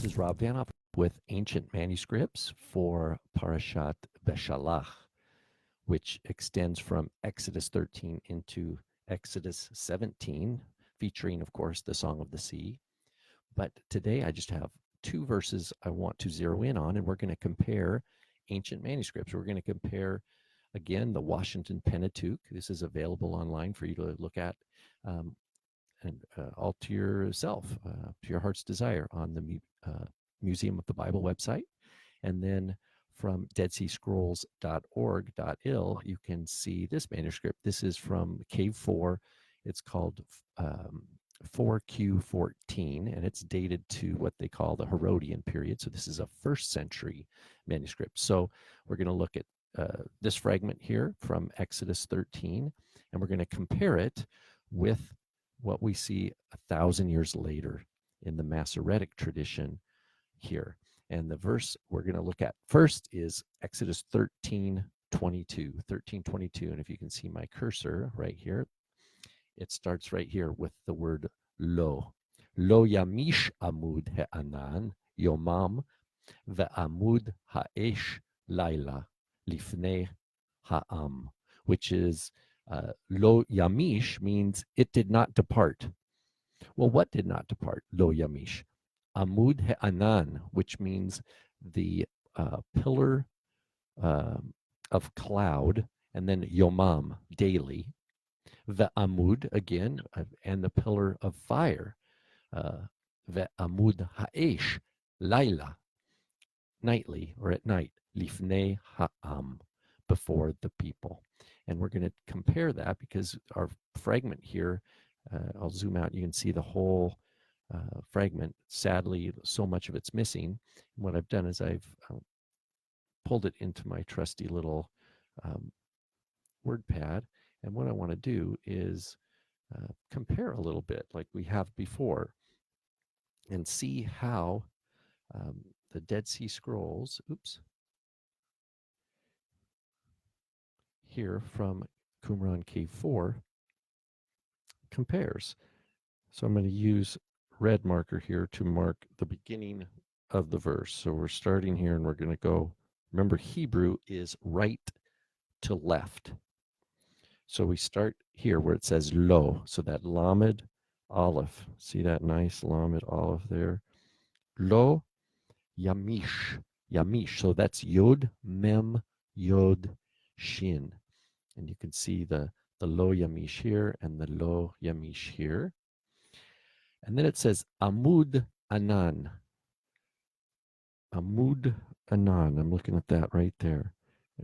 This is Rob Vanoff with Ancient Manuscripts for Parashat Beshalach, which extends from Exodus 13 into Exodus 17, featuring, of course, the Song of the Sea. But today I just have two verses I want to zero in on, and we're going to compare ancient manuscripts. We're going to compare, again, the Washington Pentateuch. This is available online for you to look at and all to yourself, to your heart's desire on the Museum of the Bible website. And then from deadseascrolls.org.il, you can see this manuscript. This is from Cave 4. It's called 4Q14, and it's dated to what they call the Herodian period. So this is a 1st century manuscript. So we're going to look at this fragment here from Exodus 13, and we're going to compare it with what we see 1,000 years later in the Masoretic tradition here. And the verse we're going to look at first is Exodus 13:22. And if you can see my cursor right here, it starts right here with the word lo. Lo yamish amud ha'anan yomam ve'amud ha'esh laila lifnei ha'am, which is lo yamish means it did not depart. Well, what did not depart? Lo yamish. Amud ha'anan, which means the pillar of cloud, and then yomam, daily. The amud, again, and the pillar of fire. The amud ha'esh, laila, nightly or at night. Lifnei ha'am, before the people. And we're going to compare that because our fragment here, I'll zoom out, you can see the whole fragment. Sadly, so much of it's missing. And what I've done is I've pulled it into my trusty little WordPad. And what I want to do is compare a little bit like we have before and see how the Dead Sea Scrolls, here from Qumran Cave 4 compares. So I'm going to use red marker here to mark the beginning of the verse. So we're starting here and we're going to go, remember Hebrew is right to left. So we start here where it says lo. So that lamed aleph, see that nice lamed aleph there? Lo yamish, yamish. So that's yod mem yod shin. And you can see the lo yamish here and the lo yamish here. And then it says amud anan. Amud anan. I'm looking at that right there.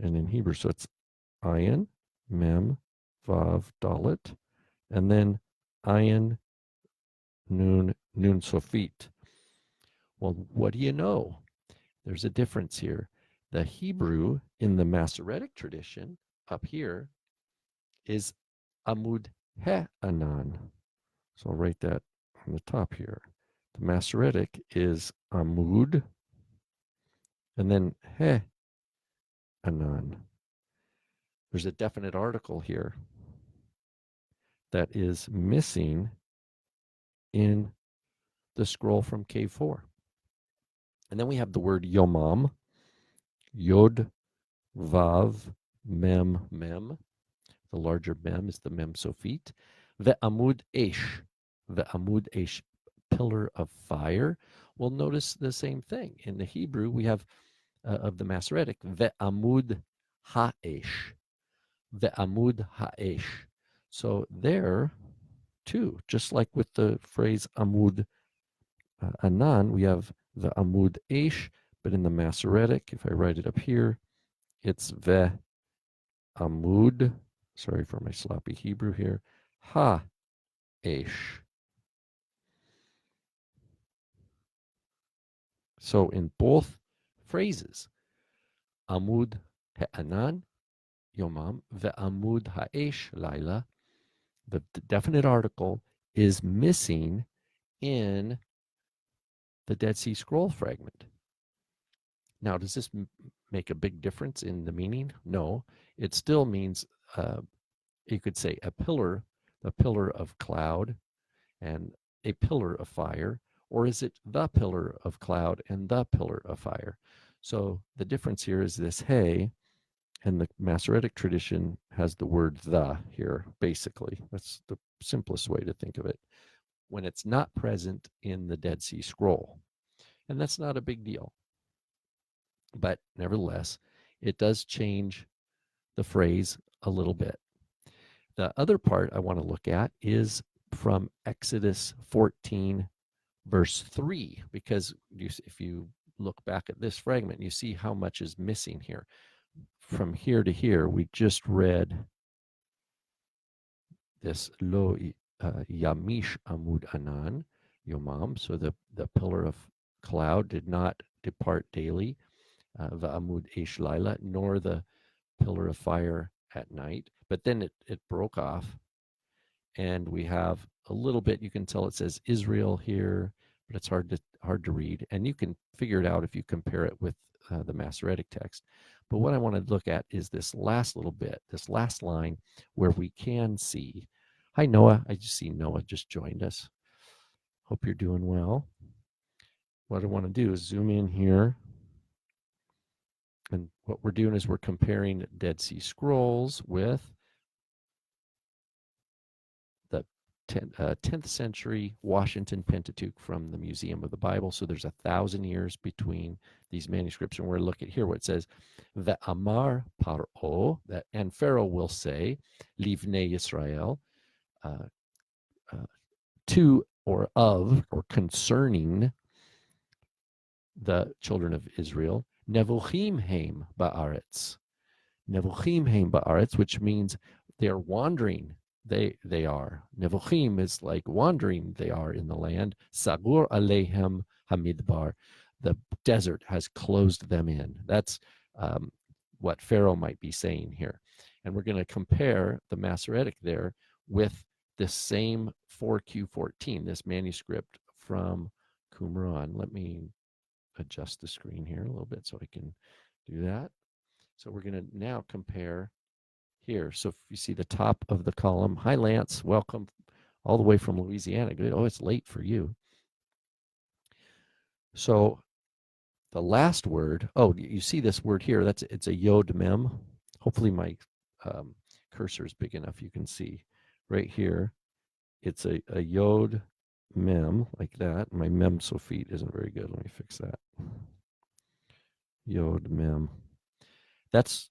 And in Hebrew, so it's ayin, mem, vav, dalet, and then ayin, nun, nun sofit. Well, what do you know? There's a difference here. The Hebrew in the Masoretic tradition up here is amud he anan. So I'll write that on the top here. The Masoretic is amud and then he anan. There's a definite article here that is missing in the scroll from Cave 4. And then we have the word yomam, yod, vav, mem, mem. The larger mem is the mem sofit. The amud esh, pillar of fire. We'll notice the same thing. In the Hebrew, we have of the Masoretic, the amud ha'esh, the amud ha'esh. So there, too, just like with the phrase amud anan, we have the amud esh, but in the Masoretic, if I write it up here, it's ve amud, sorry for my sloppy Hebrew here, ha-esh. So in both phrases, amud ha'anan, yomam, ve'amud ha'esh, laila, the definite article is missing in the Dead Sea Scroll fragment. Now, does this make a big difference in the meaning? No. It still means, you could say, a pillar of cloud and a pillar of fire, Or is it the pillar of cloud and the pillar of fire? So the difference here is this hey, and the Masoretic tradition has the word the here, basically. That's the simplest way to think of it. When it's not present in the Dead Sea Scroll. And that's not a big deal. But nevertheless, it does change the phrase a little bit. The other part I want to look at is from Exodus 14, verse 3, because if you look back at this fragment, you see how much is missing here. From here to here, we just read this lo yamish amud anan yomam, so the pillar of cloud did not depart daily, va'amud esh laila, nor the pillar of fire at night. But then it broke off, and we have a little bit, you can tell it says Israel here, but it's hard to read, and you can figure it out if you compare it with the Masoretic text. But what I want to look at is this last little bit, this last line, where we can see. Hi, Noah. I just see Noah just joined us. Hope you're doing well. What I want to do is zoom in here. And what we're doing is we're comparing Dead Sea Scrolls with the 10th century Washington Pentateuch from the Museum of the Bible. So there's 1,000 years between these manuscripts. And we're going to look at here what it says, Ve'amar Paro, and Pharaoh will say, Livnei Yisrael, to or of or concerning the children of Israel, Nevuchim heim ba'aretz. Nevuchim heim ba'aretz, which means they are wandering. They are. Nevuchim is like wandering. They are in the land. Sagur alehem hamidbar. The desert has closed them in. That's what Pharaoh might be saying here. And we're going to compare the Masoretic there with this same 4Q14, this manuscript from Qumran. Let me adjust the screen here a little bit so I can do that. So we're going to now compare here. So if you see the top of the column, hi Lance, welcome all the way from Louisiana. Good. Oh, it's late for you. So the last word, oh, you see this word here, it's a yod mem. Hopefully my cursor is big enough you can see right here. It's a yod mem like that. My mem Sophite isn't very good. Let me fix that. Yod mem. That's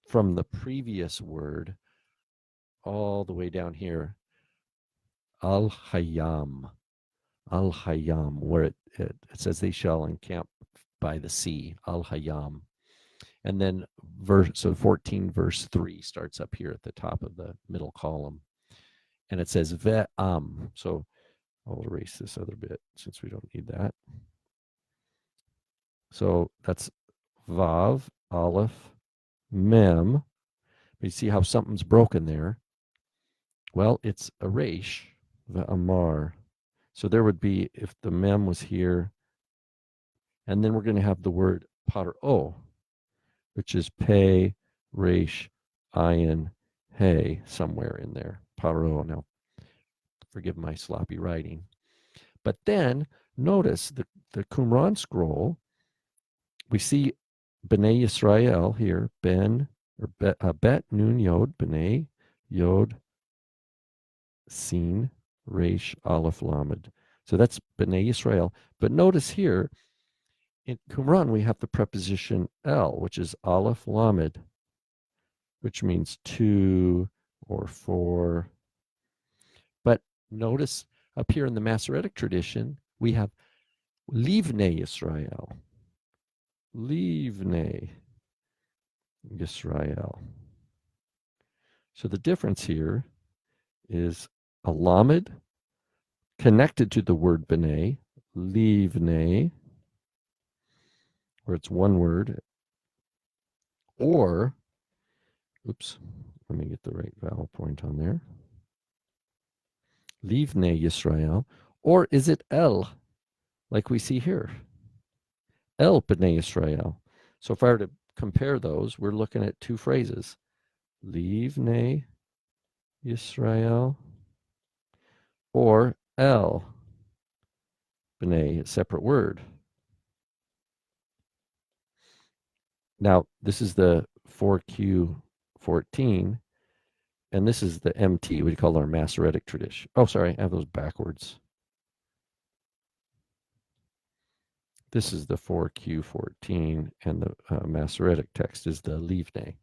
from the previous word all the way down here. Al Hayam, where it says they shall encamp by the sea. Al Hayam, and then 14 verse 3 starts up here at the top of the middle column. And it says ve'am. So I'll erase this other bit since we don't need that. So that's vav, aleph, mem. You see how something's broken there? Well, it's a resh, ve'amar. So there would be, if the mem was here, and then we're going to have the word paro, which is pei, resh, ayin, hey, somewhere in there. Paro. Now, forgive my sloppy writing. But then notice the Qumran scroll, we see B'nai Yisrael here, Bet Nun Yod, B'nai Yod Sin Resh Aleph Lamed. So that's B'nai Yisrael. But notice here, in Qumran, we have the preposition el, which is Aleph Lamed, which means two or four. But notice up here in the Masoretic tradition, we have Livnei Yisrael. Livnei Yisrael. So the difference here is a lamed connected to the word b'nai, livnei, where it's one word, or, oops, let me get the right vowel point on there. Livnei Yisrael, or is it el, like we see here? El b'nai Yisrael. So if I were to compare those, we're looking at two phrases. Livnei Yisrael, or el b'nai, a separate word. Now, this is the 4Q14, and this is the MT, we call our Masoretic tradition. Oh, sorry, I have those backwards. This is the 4Q14, and the Masoretic text is the Livnei.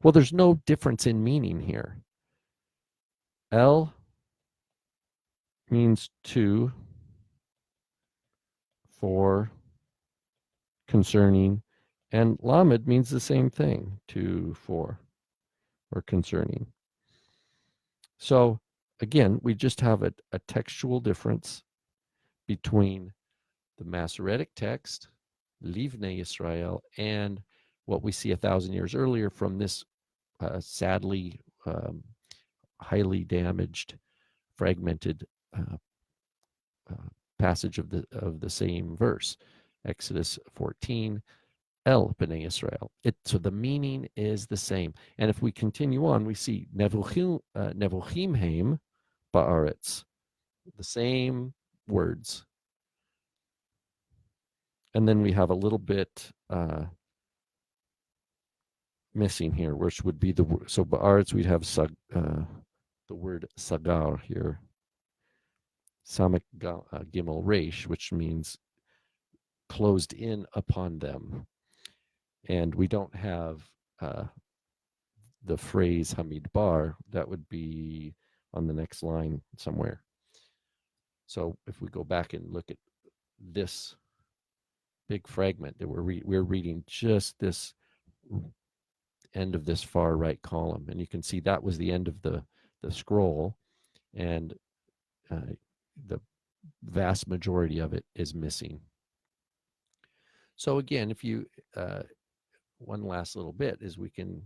Well, there's no difference in meaning here. El means to, for, concerning, and Lamed means the same thing, to, for, or concerning. So again, we just have a textual difference between the Masoretic text, Livnei Israel, and what we see 1,000 years earlier from this sadly highly damaged, fragmented passage of the same verse, Exodus 14, El B'nai Israel. So the meaning is the same. And if we continue on, we see Nevuchim Haim Ba'aretz, the same words. And then we have a little bit missing here, which would be the word. So Ba'aretz, we'd have the word Sagar here. Samek Gimel Resh, which means closed in upon them. And we don't have the phrase Hamidbar. That would be on the next line somewhere. So if we go back and look at this big fragment that we're reading, just this end of this far right column, and you can see that was the end of the scroll, and the vast majority of it is missing. So again, if you one last little bit is we can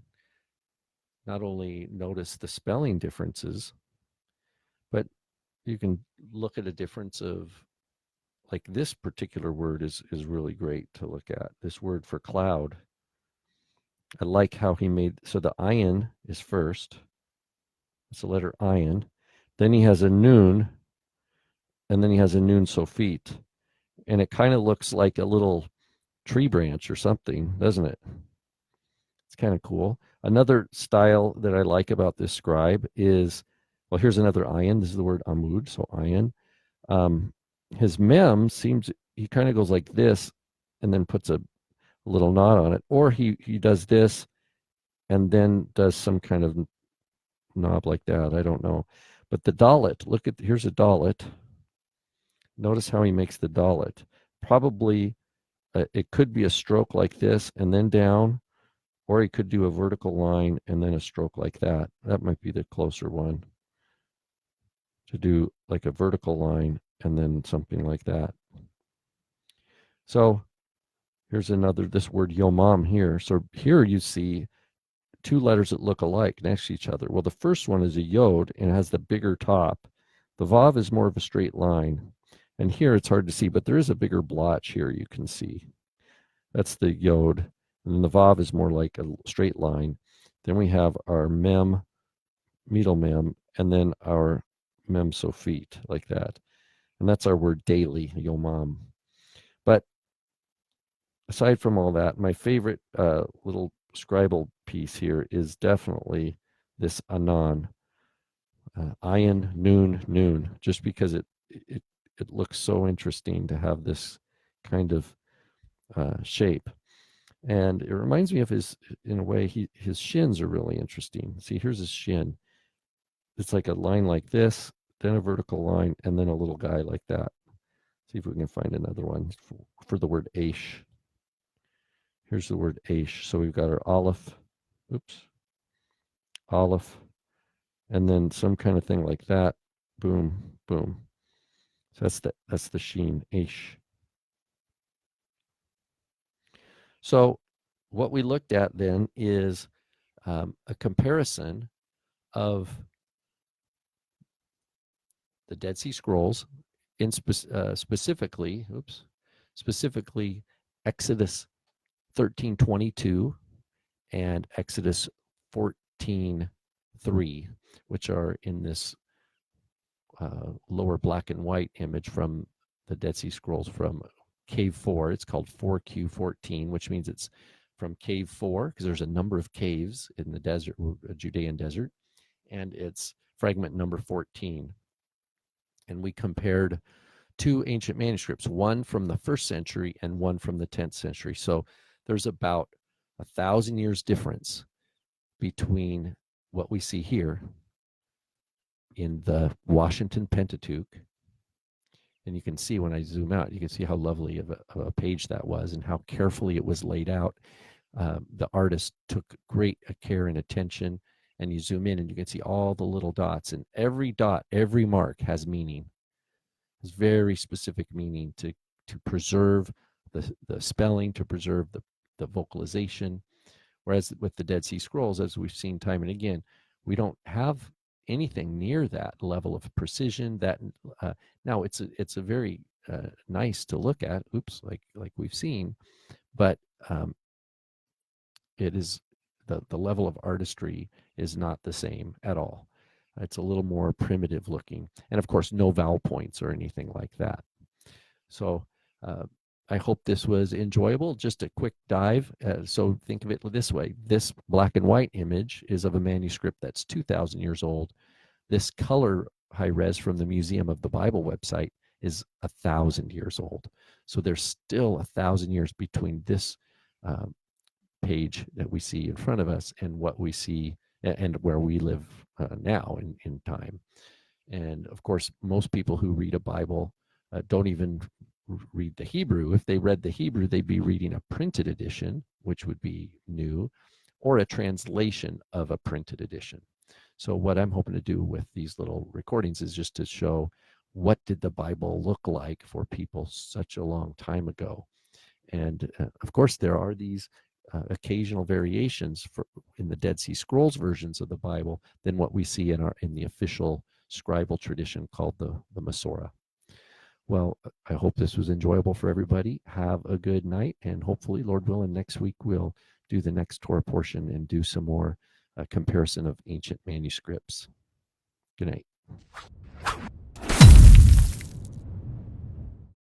not only notice the spelling differences, but you can look at a difference of, like, this particular word is really great to look at. This word for cloud. I like how he made, so the ayin is first. It's the letter ayin. Then he has a nun, and then he has a nun sofit. And it kind of looks like a little tree branch or something, doesn't it? It's kind of cool. Another style that I like about this scribe is, well, here's another ayin. This is the word amud, so ayin. His mem seems, he kind of goes like this and then puts a little knot on it. Or he does this and then does some kind of knob like that. I don't know. But the dalet, look at, here's a dalet. Notice how he makes the dalet. Probably it could be a stroke like this and then down, or he could do a vertical line and then a stroke like that. That might be the closer one, to do like a vertical line and then something like that. So here's another, this word yomam here. So here you see two letters that look alike next to each other. Well, the first one is a yod and has the bigger top. The vav is more of a straight line. And here it's hard to see, but there is a bigger blotch here you can see. That's the yod. And then the vav is more like a straight line. Then we have our mem, middle mem, and then our mem sofit, like that. And that's our word daily, yomam. But aside from all that, my favorite little scribal piece here is definitely this anan, ayin, noon, just because it looks so interesting to have this kind of shape. And it reminds me of his, in a way, his shins are really interesting. See, here's his shin. It's like a line like this, then a vertical line, and then a little guy like that. See if we can find another one for the word aish. Here's the word aish. So we've got our aleph, aleph, and then some kind of thing like that. Boom, boom. So that's the sheen, aish. So what we looked at then is a comparison of the Dead Sea Scrolls, in specifically Exodus 13:22 and Exodus 14:3, which are in this lower black and white image from the Dead Sea Scrolls from Cave 4. It's called 4Q14, which means it's from Cave 4, because there's a number of caves in the desert, Judean desert, and it's fragment number 14. And we compared two ancient manuscripts, one from the 1st century and one from the 10th century. So there's about 1,000 years difference between what we see here in the Washington Pentateuch. And you can see when I zoom out, you can see how lovely of a page that was and how carefully it was laid out. The artist took great care and attention, and you zoom in and you can see all the little dots, and every dot, every mark has meaning. Has very specific meaning to preserve the spelling, to preserve the vocalization. Whereas with the Dead Sea Scrolls, as we've seen time and again, we don't have anything near that level of precision. That now it's a very nice to look at. Oops, like we've seen, but it is the level of artistry is not the same at all. It's a little more primitive looking, and of course, no vowel points or anything like that. So I hope this was enjoyable. Just a quick dive. So think of it this way. This black and white image is of a manuscript that's 2,000 years old. This color high res from the Museum of the Bible website is 1,000 years old. So there's still 1,000 years between this page that we see in front of us and what we see and where we live now in time. And of course, most people who read a Bible don't even read the Hebrew. If they read the Hebrew, they'd be reading a printed edition, which would be new, or a translation of a printed edition. So what I'm hoping to do with these little recordings is just to show what did the Bible look like for people such a long time ago. And of course, there are these occasional variations in the Dead Sea Scrolls versions of the Bible than what we see in the official scribal tradition called the Masorah. Well, I hope this was enjoyable for everybody. Have a good night, and hopefully, Lord willing, next week we'll do the next Torah portion and do some more comparison of ancient manuscripts. Good night.